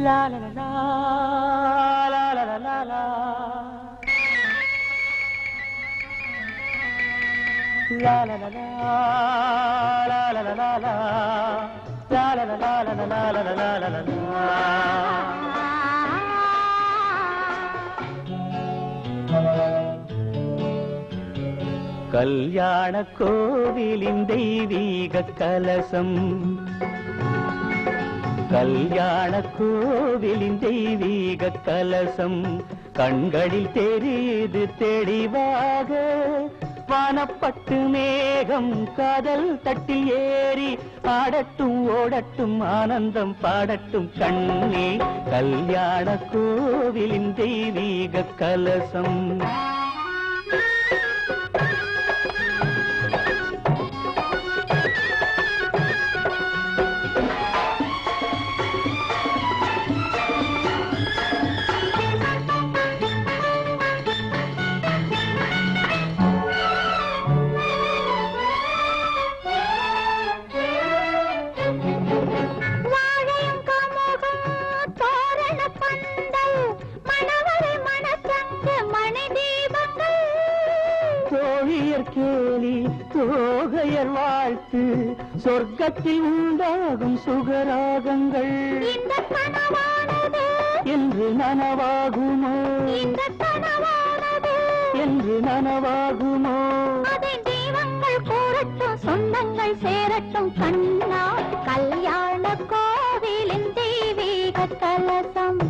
La la la la la la la la la. La la la la la la la la la. La la la la la la la la la la la. கல்யாண கோவிலின் தெய்வீக கலசம், கல்யாண கோவிலின் தெய்வீக கலசம் கண்களில் தெரியுது தெளிவாக. வானப்பட்டு மேகம் காதல் தட்டில் ஏறி ஆடட்டும் ஓடட்டும் ஆனந்தம் பாடட்டும் கண்ணே. கல்யாண கோவிலின் தெய்வீக கலசம். கேலி தோகையர் வாழ்த்து சொர்க்கத்தில் உண்டாகும் சுகராகங்கள் என்று நனவாகுமோ, என்று நனவாகுமோ. அதை தெய்வங்கள் கூறட்டும் சொந்தங்கள் சேரட்டும் கண்ணா. கல்யாண கோவிலின் தெய்வீக கலசம்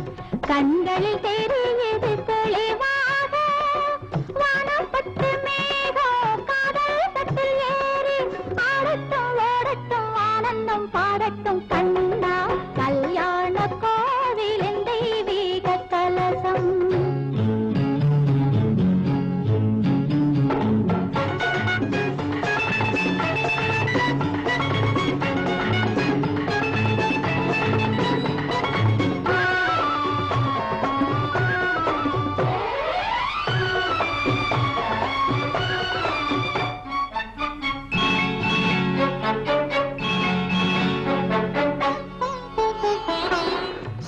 கண்களில் தெரியுது தெளிவாக. வானப்பட்டு மேகம் காதல் தட்டில் ஏறி ஆடட்டும் ஓடட்டும் ஆனந்தம் பாடட்டும் கண்ணா. கல்யாண கோவிலின் தெய்வீக கலசம்.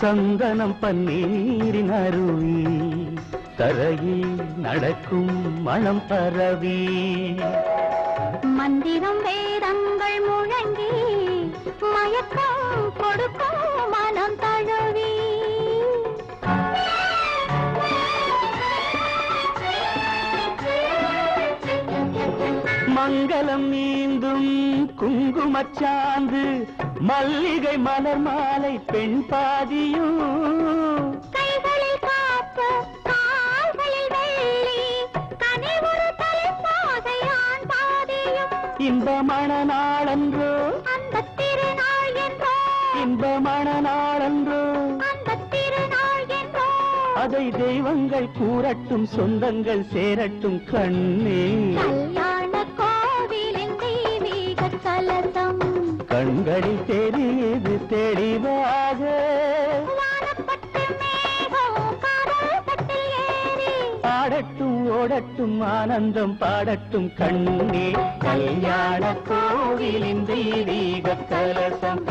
சந்தனம் பன்னீரின் அருவி கரையில் நடக்கும் மனம் பரவி. மந்திரம் வேதங்கள் முழங்கி மயக்கம் கொடுக்கும் மனம் தழுவி. மங்களம் நீந்தும் குங்குமச்சாந்து மல்லிகை மலர் மாலை பெண் பாதியும். கைகளில் காப்பு கால்களில் வெள்ளி கனிவுறு தலைப்பாகை ஆண் பாதியும். இன்பமான நாளன்றோ அந்த திருநாள் என்றோ, இன்பமான நாளன்றோ அந்த திருநாள் என்றோ. அதை தெய்வங்கள் கூறட்டும் சொந்தங்கள் சேரட்டும் கண்ணே. கல்யாண கோவிலின் தெய்வீக கலசம் கண்களில் தெரியுது தெளிவாக. வானப்பட்டு மேகம் காதல் தட்டில் ஏறி ஆடட்டும் ஓடட்டும் ஆனந்தம் பாடட்டும் கண்ணே. கல்யாண கோவிலின் தெய்வீக கலசம்.